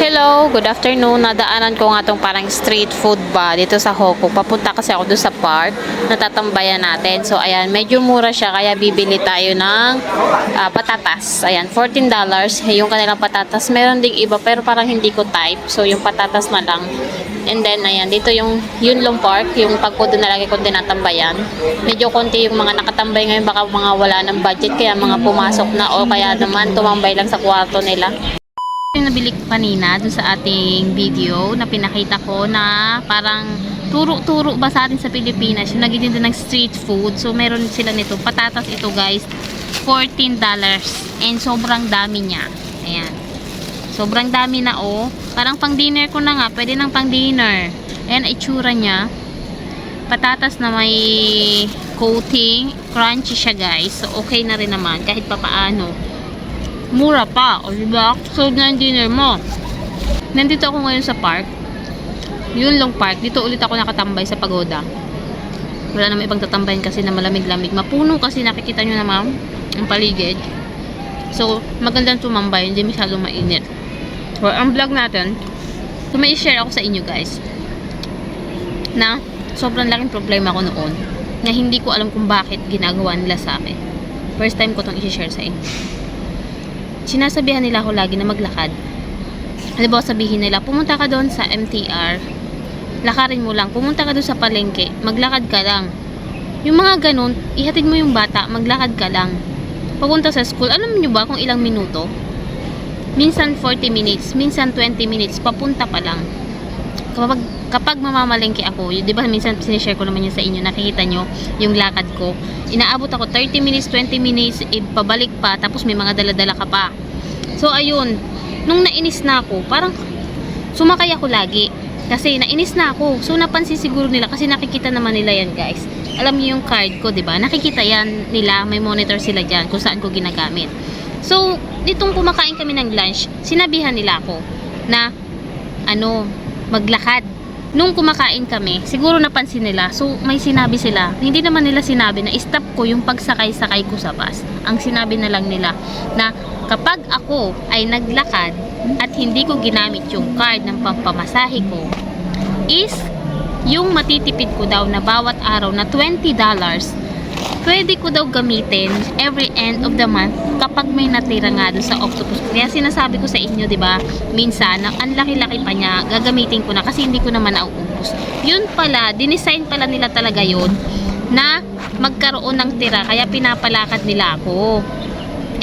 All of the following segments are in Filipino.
Hello, good afternoon. Nadaanan ko nga tong parang street food ba dito sa Hoko. Papunta kasi ako doon sa park. Natatambayan natin. So, ayan, medyo mura siya. Kaya bibili tayo ng patatas. Ayan, $14. Yung kanilang patatas. Meron ding iba pero parang hindi ko type. So, yung patatas na lang. And then, ayan, dito yung Yunlong Park. Yung pagkodo na lagi kong tinatambayan. Medyo konti yung mga nakatambay ngayon. Baka mga wala ng budget. Kaya mga pumasok na o kaya naman tumambay lang sa kwarto nila. Yung nabili ko kanina dun sa ating video na pinakita ko na parang turo-turo ba sa atin sa Pilipinas yung nagtitinda ng street food. So meron sila nito patatas ito guys, $14 and sobrang dami niya. Ayan, sobrang dami na parang pang dinner ko na nga, pwede nang pang dinner. Ayan itsura niya, patatas na may coating, crunchy siya guys. So okay na rin naman kahit papaano. Mura pa, o diba? So, na yung dinner mo. Nandito ako ngayon sa park. Yunlong Park. Dito ulit ako nakatambay sa pagoda. Wala namang ibang tatambayan kasi na malamig-lamig. Mapuno kasi nakikita nyo naman ang paligid. So, magandang tumambay. Hindi masyadong mainit. So, ang vlog natin, may i-share ako sa inyo guys. Na, sobrang laking problema ko noon. Na hindi ko alam kung bakit ginagawa nila sa akin. First time ko itong i-share sa inyo. Sinasabihan nila ako lagi na maglakad. Halimbawa sabihin nila, pumunta ka doon sa MTR, lakarin mo lang. Pumunta ka doon sa palengke, maglakad ka lang. Yung mga ganun, ihatid mo yung bata, maglakad ka lang. Papunta sa school, alam niyo ba kung ilang minuto? Minsan 40 minutes, minsan 20 minutes, papunta pa lang. Kapag mamamalengke ako, di ba minsan sinishare ko naman yun sa inyo, nakikita nyo yung lakad ko. Inaabot ako 30 minutes, 20 minutes, pabalik pa, tapos may mga dala-dala ka pa. So, ayun, nung nainis na ako, parang sumakay ako lagi. Kasi nainis na ako. So, napansin siguro nila, kasi nakikita naman nila yan guys. Alam niyo yung card ko, di ba? Nakikita yan nila, may monitor sila dyan kung saan ko ginagamit. So, ditong kumakain kami ng lunch, sinabihan nila ako na, maglakad. Nung kumakain kami, siguro napansin nila. So, may sinabi sila. Hindi naman nila sinabi na stop ko yung pagsakay-sakay ko sa bus. Ang sinabi na lang nila na kapag ako ay naglakad at hindi ko ginamit yung card ng pampamasahe ko, is yung matitipid ko daw na bawat araw na $20, pwede ko daw gamitin every end of the month kapag may natira nga doon sa octopus. Kaya sinasabi ko sa inyo, di ba? Minsan, ang laki-laki pa niya, gagamitin ko na kasi hindi ko naman nauubos. Yun pala, dinesign pala nila talaga yun na magkaroon ng tira. Kaya pinapalakad nila ako.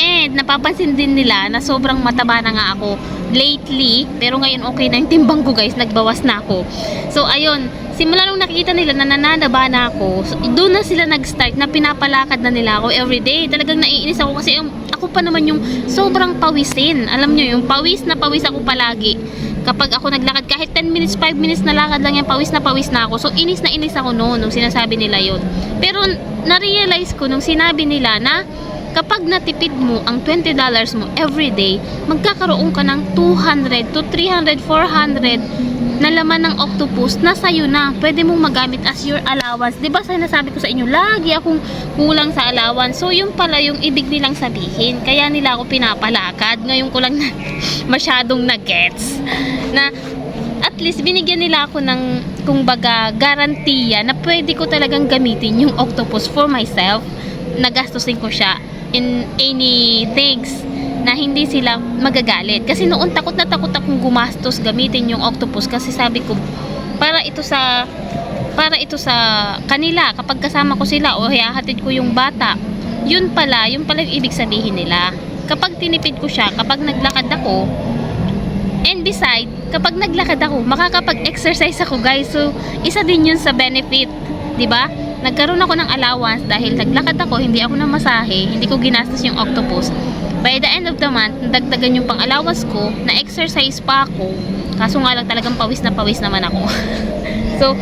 And napapansin din nila na sobrang mataba na nga ako lately. Pero ngayon okay na yung timbang ko guys. Nagbawas na ako. So ayun, simula nung nakikita nila na nananaba na ako, so, doon na sila nag-start na pinapalakad na nila ako everyday. Talagang naiinis ako kasi ako pa naman yung sobrang pawisin. Alam nyo, yung pawis na pawis ako palagi. Kapag ako naglakad, kahit 10 minutes, 5 minutes na lakad lang yan, pawis na ako. So, inis na inis ako noon nung sinasabi nila yun. Pero, na-realize ko nung sinabi nila na kapag natipid mo ang $20 mo everyday, magkakaroon ka ng 200 to 300, 400 na laman ng octopus na sa'yo na. Pwede mong magamit as your allowance. Diba sinasabi ko sa inyo, lagi akong kulang sa allowance. So, yun pala yung ibig nilang sabihin. Kaya nila ako pinapalakad. Ngayon ko lang na masyadong na-gets. Na at least binigyan nila ako ng kumbaga garantiya na pwede ko talagang gamitin yung octopus for myself. Nagastusin ko siya in any things na hindi sila magagalit. Kasi noon takot na takot akong gumastos gamitin yung octopus kasi sabi ko para ito sa kanila kapag kasama ko sila o hahatid ko yung bata. Yun pala yung ibig sabihin nila. Kapag tinipid ko siya, kapag naglakad ako, and beside, kapag naglakad ako, makakapag-exercise ako guys. So, isa din yun sa benefit. 'Di ba? Nagkaroon ako ng allowance dahil naglakad ako, hindi ako namasahe, hindi ko ginastos yung octopus. By the end of the month, nadagdagan yung pang-allowance ko, na-exercise pa ako. Kaso nga lang talagang pawis naman ako. So,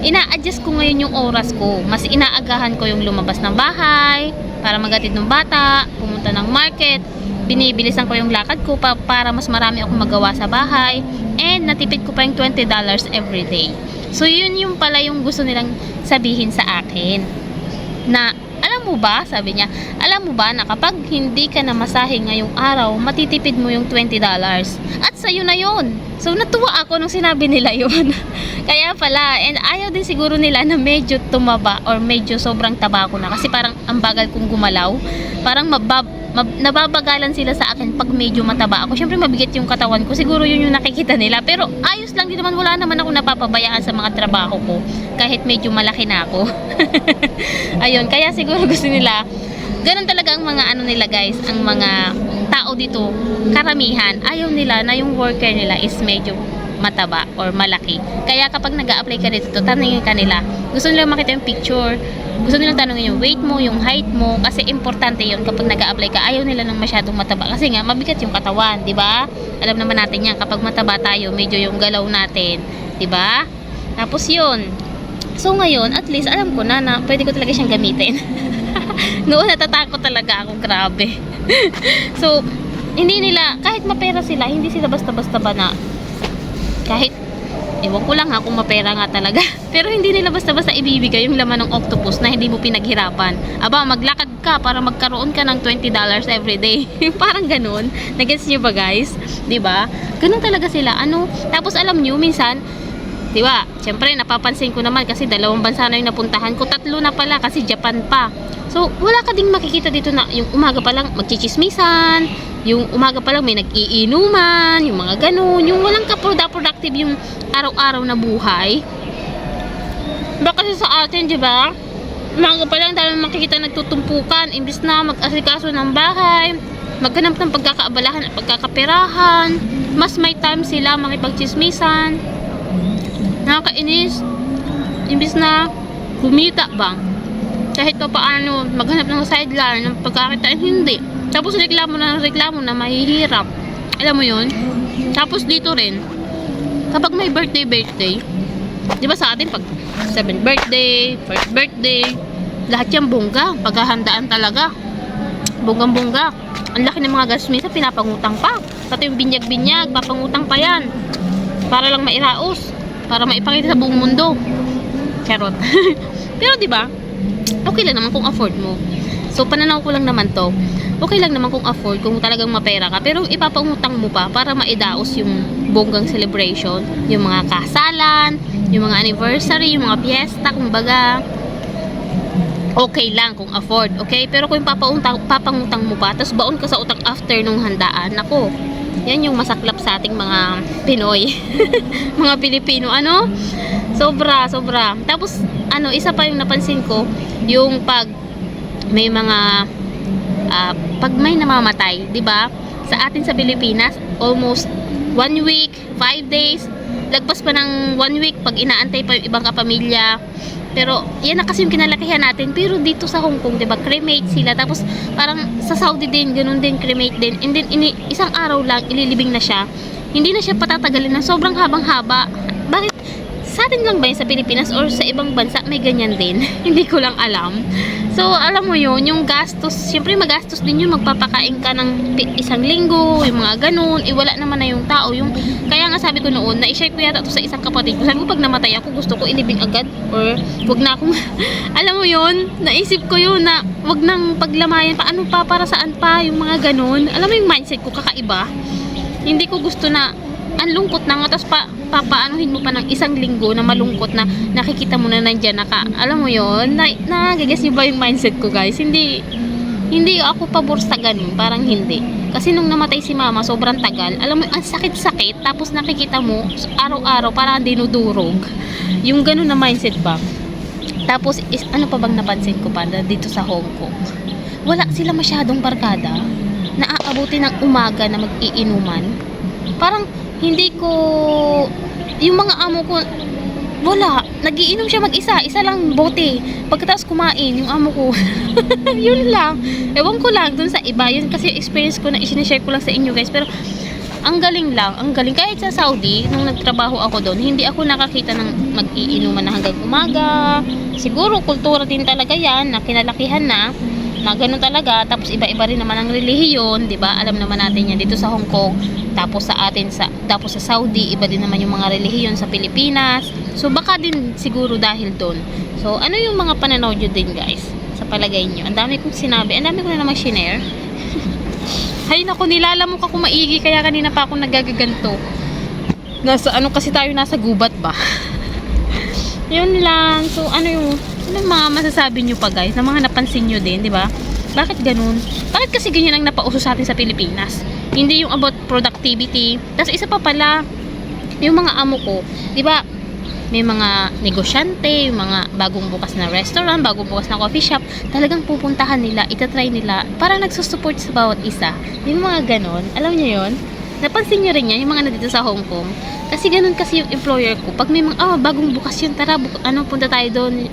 ina-adjust ko ngayon yung oras ko. Mas inaagahan ko yung lumabas ng bahay, para magatid ng bata, pumunta ng market, binibilisan ko yung lakad ko para mas marami akong magawa sa bahay, and natipid ko pa yung $20 every day. So, yun yung pala yung gusto nilang sabihin sa akin. Na, alam alam mo ba, sabi niya, alam mo ba na kapag hindi ka namasahe ngayong araw, matitipid mo yung $20. At sa'yo na yun. So, natuwa ako nung sinabi nila yun. Kaya pala, and ayaw din siguro nila na medyo tumaba or medyo sobrang taba ko na. Kasi parang ang bagal kong gumalaw. Parang nababagalan sila sa akin pag medyo mataba ako. Syempre mabigat yung katawan ko. Siguro yun yung nakikita nila. Pero ayos lang din naman. Wala naman ako napapabayaan sa mga trabaho ko. Kahit medyo malaki na ako. Ayun. Kaya siguro gusto nila. Ganun talaga ang mga ano nila guys. Ang mga tao dito. Karamihan. Ayaw nila na yung worker nila is medyo mataba or malaki. Kaya kapag nag-a-apply ka dito, tanungin ka nila. Gusto nila makita yung picture. Gusto nila tanungin yung weight mo, yung height mo. Kasi importante yun kapag nag-a-apply ka. Ayaw nila ng masyadong mataba. Kasi nga, mabigat yung katawan. Diba? Alam naman natin yan. Kapag mataba tayo, medyo yung galaw natin. Diba? Tapos yun. So ngayon, at least alam ko na pwede ko talaga siyang gamitin. Noon natatakot talaga ako. Grabe. So, hindi nila, kahit mapera sila, hindi sila basta-basta ba na kahit, ewan ko lang ha kung mapera nga talaga. Pero hindi nila basta-basta ibibigay yung laman ng octopus na hindi mo pinaghirapan. Aba, maglakad ka para magkaroon ka ng $20 every day. Parang ganun. Nag-gets nyo ba guys? Diba? Ganun talaga sila. Ano? Tapos alam nyo, minsan, diba? Siyempre, napapansin ko naman kasi 2 bansa na yung napuntahan ko. 3 na pala kasi Japan pa. So, wala ka ding makikita dito na yung umaga pa lang magchichismisan, yung umaga pa lang may nag-iinuman, yung mga ganun, yung walang ka-productive yung araw-araw na buhay. Baka kasi sa atin, di ba? Umaga pa lang dahil makikita nagtutumpukan, imbis na mag-asikaso ng bahay, maghanap ng pagkakaabalahan at pagkakaperahan, mas may time sila makipagchismisan. Nakakainis, imbis na kumita ba? Kahit pa paano maghanap ng sideline ng pagkakitaan, hindi. Tapos reklamo na mahihirap. Alam mo yun? Tapos dito rin, kapag may birthday, di ba sa atin pag 7th birthday, 1st birthday, lahat yan bongga, paghahandaan talaga. Bonggang-bongga. Ang laki ng mga gasmisa, pinapangutang pa. Pati yung binyag-binyag, papangutang pa yan. Para lang mairaos. Para maipakita sa buong mundo. Charot. Pero di ba? Okay lang naman kung afford mo. So, pananaw ko lang naman to. Okay lang naman kung afford, kung talagang mapera ka. Pero ipapangutang mo pa para maidaos yung bonggang celebration. Yung mga kasalan, yung mga anniversary, yung mga fiesta, kumbaga. Okay lang kung afford, okay? Pero kung papangutang mo pa, tapos baon ka sa utang after nung handaan, nako. Yan yung masaklap sa ating mga Pinoy. Mga Pilipino, ano? Sobra. Tapos, isa pa yung napansin ko, yung pag may mga pag may namamatay, 'di ba? Sa atin sa Pilipinas, almost 1 week, 5 days, lagpas pa ng 1 week pag inaantay pa yung ibang kapamilya. Pero yan na kasi yung kinalakihan natin. Pero dito sa Hong Kong, 'di ba, cremate sila. Tapos parang sa Saudi din, ganun din, cremate din. And then isang araw lang ililibing na siya. Hindi na siya patatagalin na sobrang habang-haba. Bakit? Sa atin lang ba yun sa Pilipinas or sa ibang bansa may ganyan din? Hindi ko lang alam. So, alam mo yun, yung gastos, syempre magastos din yun, magpapakain ka ng 1 linggo, yung mga ganun, wala naman na yung tao. Kaya nga sabi ko noon, na-share ko yata ito sa isang kapatid ko. Sabi ko, pag namatay ako, gusto ko ilibing agad or wag na akong, alam mo yun, naisip ko yun na wag nang paglamayan pa, ano pa, para saan pa, yung mga ganun. Alam mo yung mindset ko, kakaiba. Hindi ko gusto na, ang lungkot na nga, tapos papaanuhin mo pa ng 1 linggo na malungkot na nakikita mo na nandyan alam mo yun, nagagas nyo ba yung mindset ko guys? Hindi ako pabor sa ganun, parang hindi. Kasi nung namatay si mama, sobrang tagal, alam mo, ang sakit-sakit, tapos nakikita mo, araw-araw, parang dinudurog. Yung ganun na mindset ba? Tapos, ano pa bang napansin ko pa dito sa Hong Kong? Wala sila masyadong barkada na aabuti ng umaga na mag-iinuman. Parang, hindi ko, yung mga amo ko, wala, nagiinom siya mag-isa, isa lang bote. Pagkatapos kumain, yung amo ko, yun lang. Ewan ko lang dun sa iba, yun kasi experience ko na isinishare ko lang sa inyo guys. Pero, ang galing lang, ang galing. Kahit sa Saudi, nung nagtrabaho ako doon, hindi ako nakakita ng mag-iinuman na hanggang umaga. Siguro, kultura din talaga yan, na kinalakihan na ganun talaga. Tapos iba-iba rin naman ang relihiyon, 'di ba? Alam naman natin 'yan dito sa Hong Kong. Tapos sa atin tapos sa Saudi, iba din naman yung mga relihiyon sa Pilipinas. So baka din siguro dahil doon. So ano yung mga pananaw nyo din guys sa palagay nyo? Ang dami kong sinabi. Ang dami ko na naman shinare. Hay naku, nilalamok ako maigi. Kaya kanina pa ako nagagaganto. Nasa, ano kasi tayo, nasa gubat ba? Yun lang. So, ano mga masasabi nyo pa guys? Na mga napansin nyo din, di ba? Bakit ganun? Bakit kasi ganyan ang napauso sa atin sa Pilipinas? Hindi yung about productivity. Tapos isa pa pala, yung mga amo ko, di ba? May mga negosyante, yung mga bagong bukas na restaurant, bagong bukas na coffee shop, talagang pupuntahan nila, itatry nila, parang nagsusupport sa bawat isa. Yung mga ganon, alam nyo yun? Napansin nyo rin yan, yung mga nandito sa Hong Kong. Kasi ganun kasi yung employer ko. Pag may mga, bagong bukas yun, tara, punta tayo doon,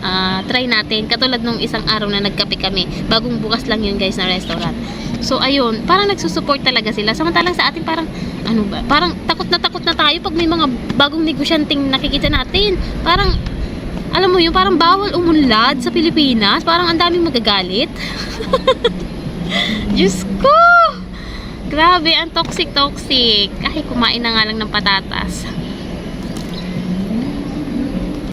try natin. Katulad nung isang araw na nagkape kami, bagong bukas lang yun guys na restaurant. So ayun, parang nagsusupport talaga sila. Samantalang sa atin parang, ano ba, parang takot na tayo pag may mga bagong negosyanteng nakikita natin. Parang, alam mo yun, parang bawal umunlad sa Pilipinas. Parang ang daming magagalit. Diyos ko! Grabe, ang toxic. Kahit kumain na nga lang ng patatas.